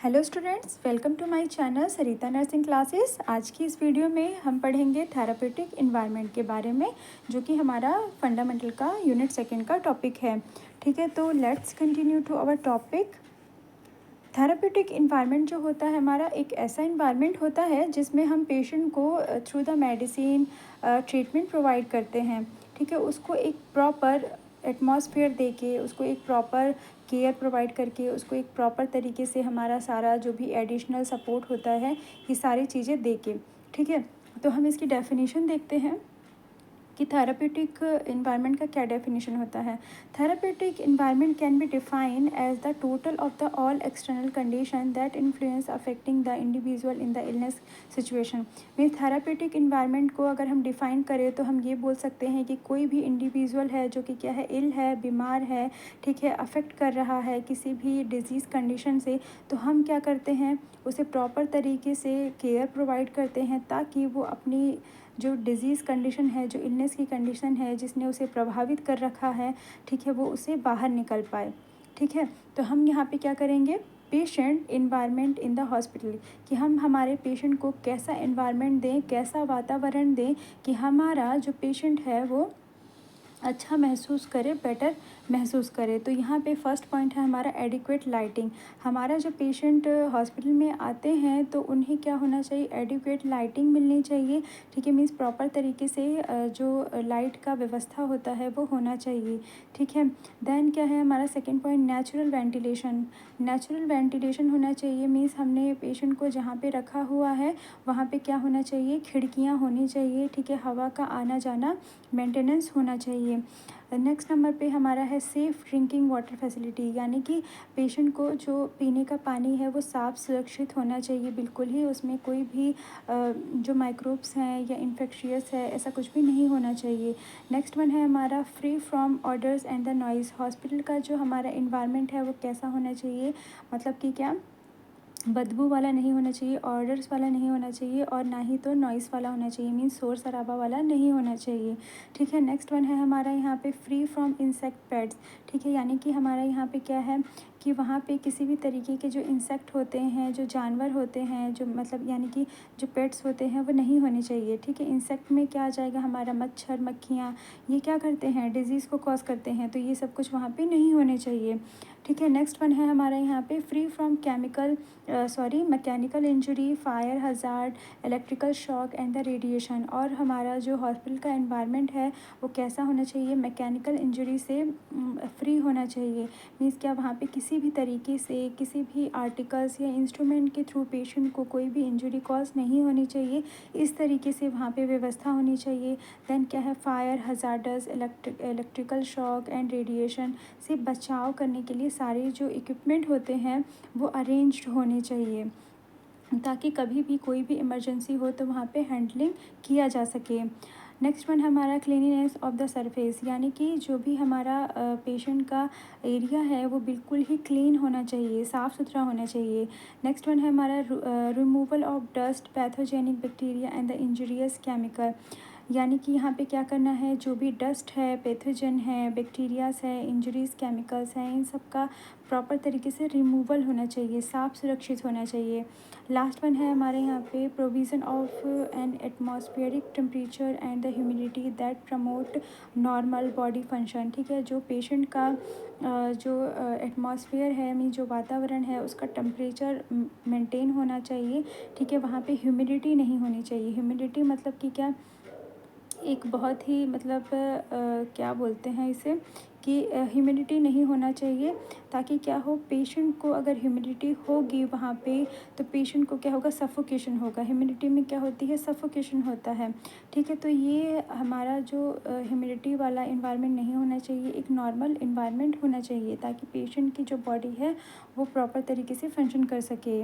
Hello students, welcome to my channel Sarita nursing classes. आज की इस वीडियो में हम पढ़ेंगे थेरापेटिक इन्वायरमेंट के बारे में, जो कि हमारा फंडामेंटल का यूनिट सेकंड का टॉपिक है। ठीक है, तो let's continue to our topic. Therapeutic environment जो होता है हमारा, एक ऐसा इन्वायरमेंट होता है जिसमें हम पेशेंट को through the medicine treatment provide करते हैं। ठीक है, उसको एक प्रॉपर एटमॉस्फेयर दे के, उसको एक प्रॉपर केयर प्रोवाइड करके, उसको एक प्रॉपर तरीके से हमारा सारा जो भी एडिशनल सपोर्ट होता है, ये सारी चीज़ें दे के। ठीक है, तो हम इसकी डेफिनेशन देखते हैं कि थेरापेटिक इन्वायरमेंट का क्या डेफिनेशन होता है। Therapeutic environment can be define as the total of the all external condition that influence affecting the individual in the illness situation. Means therapeutic environment को अगर हम डिफ़ाइन करें तो हम ये बोल सकते हैं कि कोई भी इंडिविजुअल है जो कि क्या है, इल है, बीमार है, ठीक है, अफेक्ट कर रहा है किसी भी डिजीज़ कंडीशन से, तो हम क्या करते हैं, उसे प्रॉपर तरीके से केयर प्रोवाइड करते हैं ताकि वो अपनी जो डिज़ीज़ कंडीशन है, जो इलनेस की कंडीशन है जिसने उसे प्रभावित कर रखा है, ठीक है, वो उसे बाहर निकल पाए। ठीक है, तो हम यहाँ पे क्या करेंगे, patient environment in the hospital, कि हम हमारे पेशेंट को कैसा इन्वायरमेंट दें, कैसा वातावरण दें कि हमारा जो पेशेंट है वो अच्छा महसूस करे, बेटर महसूस करे। तो यहाँ पे फर्स्ट पॉइंट है हमारा एडिक्वेट लाइटिंग। हमारा जो पेशेंट हॉस्पिटल में आते हैं तो उन्हें क्या होना चाहिए, एडिक्वेट लाइटिंग मिलनी चाहिए। ठीक है, मीन्स प्रॉपर तरीके से जो लाइट का व्यवस्था होता है वो होना चाहिए। ठीक है, देन क्या है हमारा second point, natural ventilation. Natural ventilation होना चाहिए, मीन्स हमने पेशेंट को जहाँ पे रखा हुआ है वहाँ पे क्या होना चाहिए, खिड़कियाँ होनी चाहिए। ठीक है, हवा का आना जाना मेंटेनेंस होना चाहिए। नेक्स्ट नंबर पे हमारा है सेफ़ ड्रिंकिंग वाटर फैसिलिटी, यानी कि पेशेंट को जो पीने का पानी है वो साफ़ सुरक्षित होना चाहिए बिल्कुल ही, उसमें कोई भी जो माइक्रोब्स हैं या इन्फेक्शियस है ऐसा कुछ भी नहीं होना चाहिए। नेक्स्ट वन है हमारा free from odours and the noise. Hospital का जो हमारा इन्वायरमेंट है वो कैसा होना चाहिए, मतलब कि क्या, बदबू वाला नहीं होना चाहिए, ऑर्डर्स वाला नहीं होना चाहिए, और ना ही तो नॉइस वाला होना चाहिए, मीन्स शोर शराबा वाला नहीं होना चाहिए। ठीक है, नेक्स्ट वन है हमारा यहाँ पे फ्री फ्रॉम इंसेक्ट पेट्स। ठीक है, यानी कि हमारा यहाँ पे क्या है कि वहाँ पे किसी भी तरीके के जो इंसेक्ट होते हैं, जो जानवर होते हैं, जो मतलब यानी कि जो पेट्स होते हैं वो नहीं होने चाहिए। ठीक है, इंसेक्ट में क्या आ जाएगा हमारा, मच्छर, मक्खियाँ, ये क्या करते हैं, डिजीज़ को कॉज करते हैं, तो ये सब कुछ वहाँ पे नहीं होने चाहिए। ठीक है, नेक्स्ट वन है हमारा यहाँ पे free from mechanical injury, fire hazard, electrical shock and the radiation. और हमारा जो हॉस्पिटल का एनवायरनमेंट है वो कैसा होना चाहिए, मैकेनिकल इंजरी से फ्री होना चाहिए। मीन्स क्या, वहाँ पे किसी भी तरीके से किसी भी आर्टिकल्स या इंस्ट्रूमेंट के थ्रू पेशेंट को कोई भी इंजरी कॉज नहीं होनी चाहिए, इस तरीके से वहाँ पे व्यवस्था होनी चाहिए। देन क्या है, fire hazards, electrical shock and radiation से बचाव करने के लिए सारे जो इक्विपमेंट होते हैं वो अरेंज्ड होने चाहिए, ताकि कभी भी कोई भी इमरजेंसी हो तो वहाँ पे हैंडलिंग किया जा सके। नेक्स्ट वन हमारा क्लीनिनेस ऑफ द सरफेस, यानी कि जो भी हमारा पेशेंट का एरिया है वो बिल्कुल ही क्लीन होना चाहिए, साफ़ सुथरा होना चाहिए। नेक्स्ट वन है हमारा removal of dust, pathogenic bacteria and the injurious chemical, यानी कि यहाँ पे क्या करना है, जो भी डस्ट है, पैथोजन है, बैक्टीरियाज है, इंजरीज केमिकल्स हैं, इन सब का प्रॉपर तरीके से रिमूवल होना चाहिए, साफ़ सुरक्षित होना चाहिए। लास्ट वन है हमारे यहाँ पे provision of an atmospheric temperature and the humidity that promote normal body function. ठीक है, जो पेशेंट का जो एटमॉस्फेयर है, मीन जो वातावरण है उसका टेम्परेचर मेंटेन होना चाहिए। ठीक है, वहाँ पे ह्यूमिडिटी नहीं होनी चाहिए। ह्यूमिडिटी मतलब कि क्या, एक बहुत ही मतलब क्या बोलते हैं इसे, कि ह्यूमिडिटी नहीं होना चाहिए, ताकि क्या हो, पेशेंट को अगर ह्यूमिडिटी होगी वहाँ पे तो पेशेंट को क्या होगा, सफोकेशन होगा। ह्यूमिडिटी में क्या होती है, सफोकेशन होता है। ठीक है, तो ये हमारा जो ह्यूमिडिटी वाला इन्वायरमेंट नहीं होना चाहिए, एक नॉर्मल इन्वायरमेंट होना चाहिए, ताकि पेशेंट की जो बॉडी है वो प्रॉपर तरीके से फंक्शन कर सके।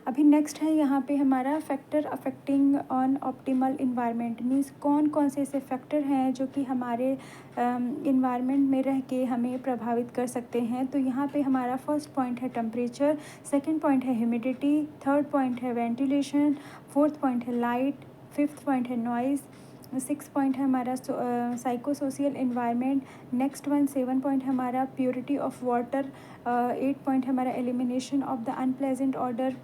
अभी नेक्स्ट है यहाँ पे हमारा factor affecting on optimal environment, means कौन कौन से ऐसे फैक्टर हैं जो कि हमारे इन्वायरमेंट में रह के हमें प्रभावित कर सकते हैं। तो यहाँ पे हमारा फर्स्ट पॉइंट है टेम्परेचर, सेकंड पॉइंट है ह्यूमिडिटी, थर्ड पॉइंट है वेंटिलेशन, फोर्थ पॉइंट है लाइट, फिफ्थ पॉइंट है नॉइज़, 6 पॉइंट है हमारा psycho social environment. Next one 7 point हमारा प्योरिटी ऑफ वाटर। 8 पॉइंट हमारा elimination of the unpleasant order.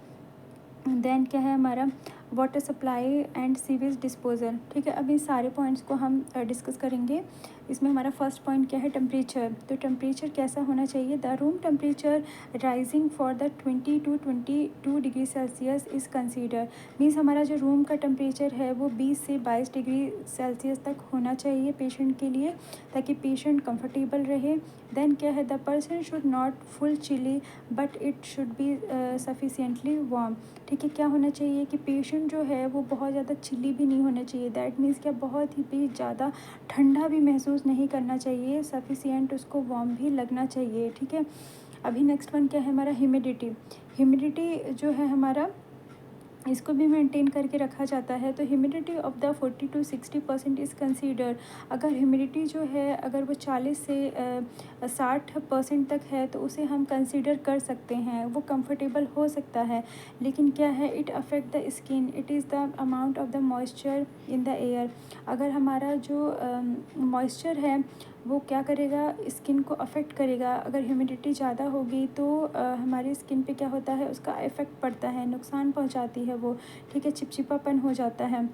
Then क्या है हमारा water supply and sewage disposal. ठीक है, अब इन सारे पॉइंट्स को हम डिस्कस करेंगे। इसमें हमारा फर्स्ट पॉइंट क्या है, टेम्परेचर। तो टेम्परेचर कैसा होना चाहिए, the room temperature rising for the 20 to 22 degree Celsius is consider. Means हमारा जो रूम का टेम्परेचर है वो 20 से 22 डिग्री सेल्सियस तक होना चाहिए पेशेंट के लिए, ताकि पेशेंट कंफर्टेबल रहे। देन क्या है, the person should not feel chilly but it should be sufficiently warm. ठीक है, क्या होना चाहिए कि पेशेंट जो है वो बहुत ज़्यादा चिली भी नहीं होना चाहिए। दैट मीन्स क्या, बहुत ही भी ज़्यादा ठंडा भी महसूस नहीं करना चाहिए, सफिशिएंट उसको वार्म भी लगना चाहिए। ठीक है, अभी नेक्स्ट वन क्या है हमारा, ह्यूमिडिटी। ह्यूमिडिटी जो है हमारा, इसको भी मेंटेन करके रखा जाता है। तो humidity of the 40 to 60% is consider. अगर ह्यूमिडिटी जो है अगर वो 40 से 60% तक है तो उसे हम कंसीडर कर सकते हैं, वो कंफर्टेबल हो सकता है। लेकिन क्या है, it affect the skin, it is the amount of the moisture in the air. अगर हमारा जो मॉइस्चर है वो क्या करेगा, स्किन को अफेक्ट करेगा। अगर ह्यूमिडिटी ज़्यादा होगी तो हमारी स्किन पे क्या होता है, उसका इफ़ेक्ट पड़ता है, नुकसान पहुंचाती है वो। ठीक है, चिपचिपापन हो जाता है।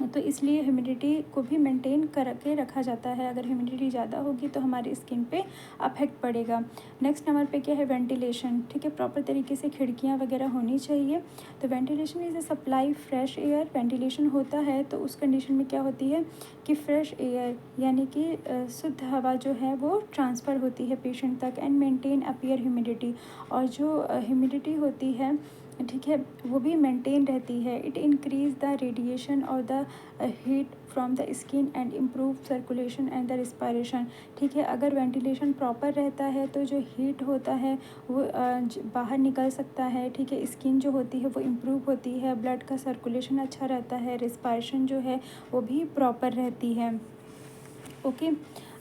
तो इसलिए ह्यूमिडिटी को भी मेंटेन करके रखा जाता है। अगर ह्यूमिडिटी ज़्यादा होगी तो हमारी स्किन पे अफेक्ट पड़ेगा। नेक्स्ट नंबर पे क्या है, वेंटिलेशन। ठीक है, प्रॉपर तरीके से खिड़कियाँ वगैरह होनी चाहिए। तो ventilation is a supply fresh air. Ventilation होता है तो उस कंडीशन में क्या होती है कि फ्रेश एयर यानी कि शुद्ध हवा जो है वो ट्रांसफ़र होती है पेशेंट तक। एंड मेंटेन अपीयर ह्यूमिडिटी, और जो ह्यूमिडिटी होती है, ठीक है, वो भी मेंटेन रहती है। इट इंक्रीज द रेडिएशन और the heat from the skin and improve circulation and the respiration. ठीक है, अगर वेंटिलेशन प्रॉपर रहता है तो जो हीट होता है वो बाहर निकल सकता है। ठीक है, स्किन जो होती है वो इम्प्रूव होती है, ब्लड का सर्कुलेशन अच्छा रहता है, रिस्पायरेशन जो है वो भी प्रॉपर रहती है। ओके,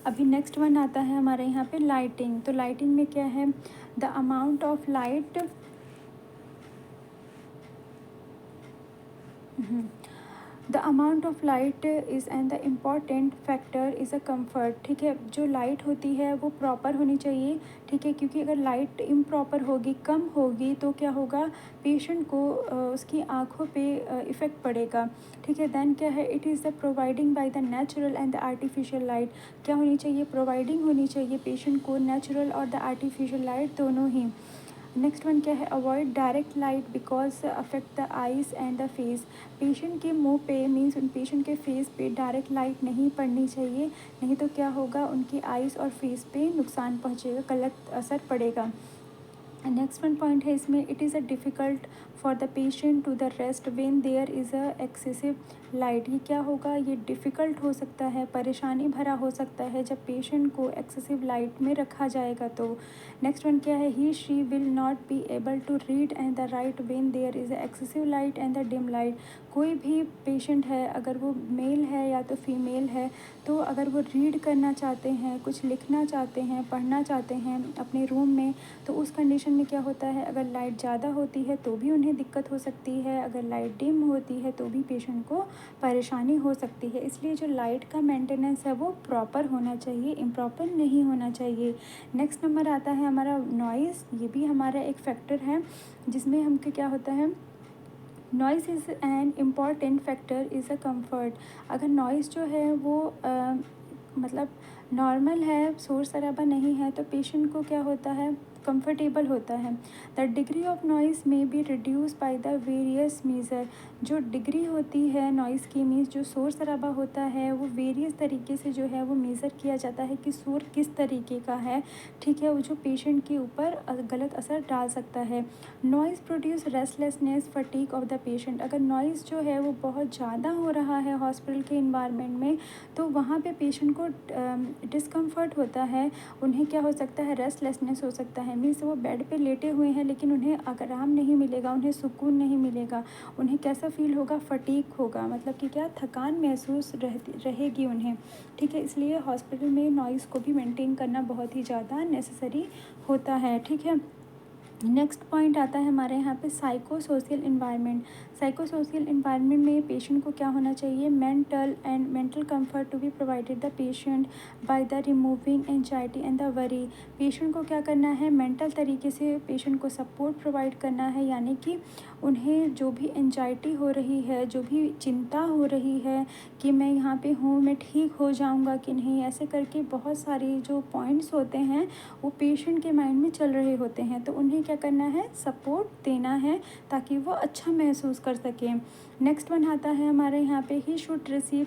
अभी नेक्स्ट वन आता है हमारे यहाँ पे लाइटिंग। तो लाइटिंग में क्या है, the amount of light, the amount of light is and the important factor is a comfort. ठीक है, जो लाइट होती है वो प्रॉपर होनी चाहिए। ठीक है, क्योंकि अगर लाइट इम्प्रॉपर होगी, कम होगी, तो क्या होगा, पेशेंट को उसकी आँखों पे इफ़ेक्ट पड़ेगा। ठीक है, देन क्या है, it is the providing by the natural and the artificial light. क्या होनी चाहिए, प्रोवाइडिंग होनी चाहिए पेशेंट को नेचुरल और द आर्टिफिशियल लाइट दोनों ही। नेक्स्ट वन क्या है, avoid direct light because affect the eyes and the face. Patient के मुंह पे मीन्स उन पेशेंट के फेस पे डायरेक्ट लाइट नहीं पड़नी चाहिए, नहीं तो क्या होगा, उनकी आइज़ और फेस पे नुकसान पहुंचेगा, गलत असर पड़ेगा। नेक्स्ट वन पॉइंट है इसमें, it is a difficult for the patient to the rest when there is a excessive light. ये क्या होगा, ये डिफ़िकल्ट हो सकता है, परेशानी भरा हो सकता है जब पेशेंट को एक्सेसिव लाइट में रखा जाएगा तो। नेक्स्ट वन क्या है, he she will not be able to read and the write when there is a excessive light and the dim light. कोई भी पेशेंट है, अगर वो मेल है या तो फीमेल है, तो अगर वो रीड करना चाहते हैं, कुछ लिखना चाहते हैं, पढ़ना चाहते हैं अपने रूम में, तो उस कंडीशन में क्या होता है, अगर लाइट ज़्यादा होती है तो भी उन्हें दिक्कत हो सकती है, अगर लाइट डिम होती है तो भी पेशेंट को परेशानी हो सकती है। इसलिए जो लाइट का मेंटेनेंस है वो प्रॉपर होना चाहिए, इम्प्रॉपर नहीं होना चाहिए। नेक्स्ट नंबर आता है हमारा नॉइज़। ये भी हमारा एक फैक्टर है जिसमें हमको क्या होता है, noise is an important factor is a comfort. अगर नॉइज़ जो है वो मतलब नॉर्मल है, शोर शराबा नहीं है, तो पेशेंट को क्या होता है, कंफर्टेबल होता है। The degree of noise may be reduce by the various measure. जो डिग्री होती है नॉइज़ की, मीन्स जो शोर शराबा होता है वो वेरियस तरीके से जो है वो मेज़र किया जाता है कि शोर किस तरीके का है। ठीक है, वो जो पेशेंट के ऊपर गलत असर डाल सकता है। Noise produce restlessness fatigue of the patient. अगर नॉइज़ जो है वो बहुत ज़्यादा हो रहा है हॉस्पिटल के इन्वायरमेंट में, तो वहाँ पे पेशेंट को डिस्कम्फर्ट होता है, उन्हें क्या हो सकता है, रेस्टलेसनेस हो सकता है। मीन्स वो बेड पे लेटे हुए हैं लेकिन उन्हें आराम नहीं मिलेगा, उन्हें सुकून नहीं मिलेगा, उन्हें कैसा फील होगा, फटीग होगा, मतलब कि क्या, थकान महसूस रहेगी उन्हें। ठीक है, इसलिए हॉस्पिटल में नॉइज़ को भी मेंटेन करना बहुत ही ज़्यादा नेसेसरी होता है। ठीक है, नेक्स्ट पॉइंट आता है हमारे यहाँ पे psycho social environment. Psycho social environment में पेशेंट को क्या होना चाहिए, mental comfort to be provided the patient by the removing anxiety and the worry. Patient को क्या करना है, मेंटल तरीके से पेशेंट को सपोर्ट प्रोवाइड करना है, यानी कि उन्हें जो भी एंजाइटी हो रही है, जो भी चिंता हो रही है कि मैं यहाँ पे हूँ, मैं ठीक हो जाऊँगा कि नहीं, ऐसे करके बहुत सारे जो पॉइंट्स होते हैं वो पेशेंट के माइंड में चल रहे होते हैं, तो उन्हें क्या करना है, सपोर्ट देना है ताकि वो अच्छा महसूस कर सकें। नेक्स्ट वन आता है हमारे यहाँ पे, he should receive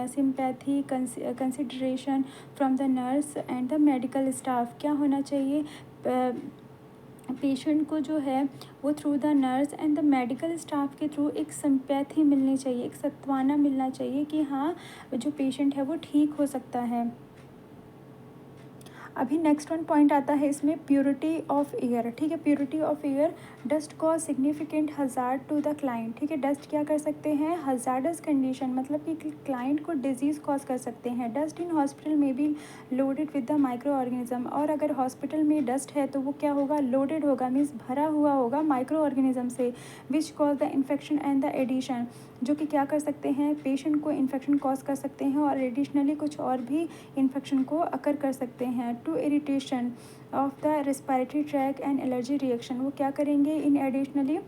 sympathy consideration from the nurse and the medical staff. क्या होना चाहिए, पेशेंट को जो है वो through the nurse and the medical staff के थ्रू एक सिंपैथी मिलनी चाहिए, एक सत्वाना मिलना चाहिए कि हाँ जो पेशेंट है वो ठीक हो सकता है। अभी नेक्स्ट वन पॉइंट आता है इसमें, प्योरिटी ऑफ एयर। ठीक है, purity of air, dust cause significant hazard to the client. ठीक है, डस्ट क्या कर सकते हैं, हजार्डस कंडीशन, मतलब कि क्लाइंट को डिजीज़ कॉज कर सकते हैं। डस्ट इन हॉस्पिटल में भी loaded with the micro organism, और अगर हॉस्पिटल में डस्ट है तो वो क्या होगा, लोडेड होगा, मीन्स भरा हुआ होगा माइक्रो ऑर्गेनिज्म से, which cause the infection and the addition, जो कि क्या कर सकते हैं, पेशेंट को इन्फेक्शन कॉज कर सकते हैं और एडिशनली कुछ और भी इन्फेक्शन को अकर कर सकते हैं। To irritation of the respiratory tract and allergy reaction, वो क्या करेंगे, इन एडिशनली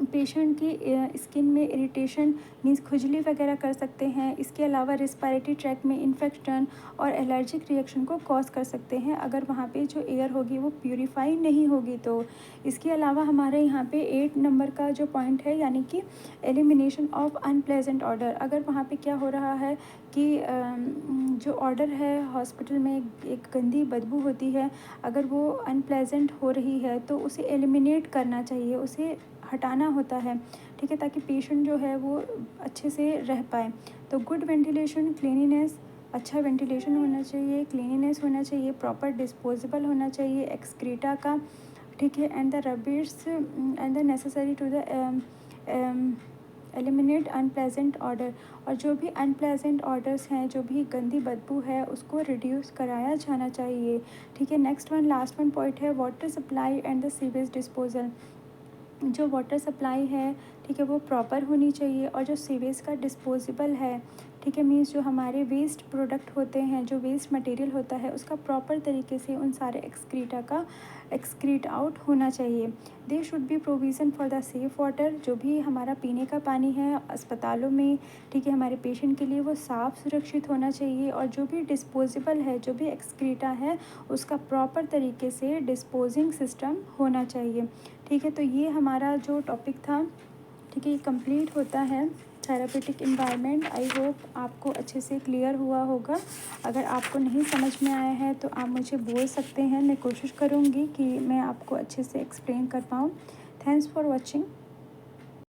पेशेंट की स्किन में इरिटेशन मीन्स खुजली वगैरह कर सकते हैं। इसके अलावा रिस्पायरेटरी ट्रैक में इन्फेक्शन और एलर्जिक रिएक्शन को कॉज कर सकते हैं अगर वहाँ पे जो एयर होगी वो प्यूरिफाई नहीं होगी तो। इसके अलावा हमारे यहाँ पे 8 नंबर का जो पॉइंट है, यानी कि एलिमिनेशन ऑफ अनप्लेजेंट ऑर्डर। अगर वहाँ पे क्या हो रहा है कि जो ऑर्डर है हॉस्पिटल में एक गंदी बदबू होती है, अगर वो अनप्लेजेंट हो रही है तो उसे एलिमिनेट करना चाहिए, उसे हटाना होता है। ठीक है, ताकि पेशेंट जो है वो अच्छे से रह पाए। तो गुड वेंटिलेशन, क्लीनिनेस, अच्छा वेंटिलेशन होना चाहिए, क्लीनिनेस होना चाहिए, प्रॉपर डिस्पोजेबल होना चाहिए एक्सक्रीटा का। ठीक है, and the rubbish and the necessary to the eliminate unpleasant order, और जो भी अनप्लेजेंट ऑर्डर्स हैं, जो भी गंदी बदबू है उसको रिड्यूस कराया जाना चाहिए। ठीक है, next one last one point है, water supply and the sewage disposal. जो वाटर सप्लाई है, ठीक है, वो प्रॉपर होनी चाहिए, और जो सीवेज का डिस्पोजेबल है, ठीक है, मीन्स जो हमारे वेस्ट प्रोडक्ट होते हैं, जो वेस्ट मटेरियल होता है उसका प्रॉपर तरीके से उन सारे एक्सक्रीटा का एक्सक्रीट आउट होना चाहिए। They should be provision for the safe water, जो भी हमारा पीने का पानी है अस्पतालों में, ठीक है, हमारे पेशेंट के लिए वो साफ़ सुरक्षित होना चाहिए, और जो भी डिस्पोजेबल है, जो भी एक्सक्रीटा है उसका प्रॉपर तरीके से डिस्पोजिंग सिस्टम होना चाहिए। ठीक है, तो ये हमारा जो टॉपिक था, ठीक है, ये कंप्लीट होता है थेरापेटिक इन्वायरमेंट। आई होप आपको अच्छे से क्लियर हुआ होगा। अगर आपको नहीं समझ में आया है तो आप मुझे बोल सकते हैं, मैं कोशिश करूँगी कि मैं आपको अच्छे से एक्सप्लेन कर पाऊँ। Thanks for watching.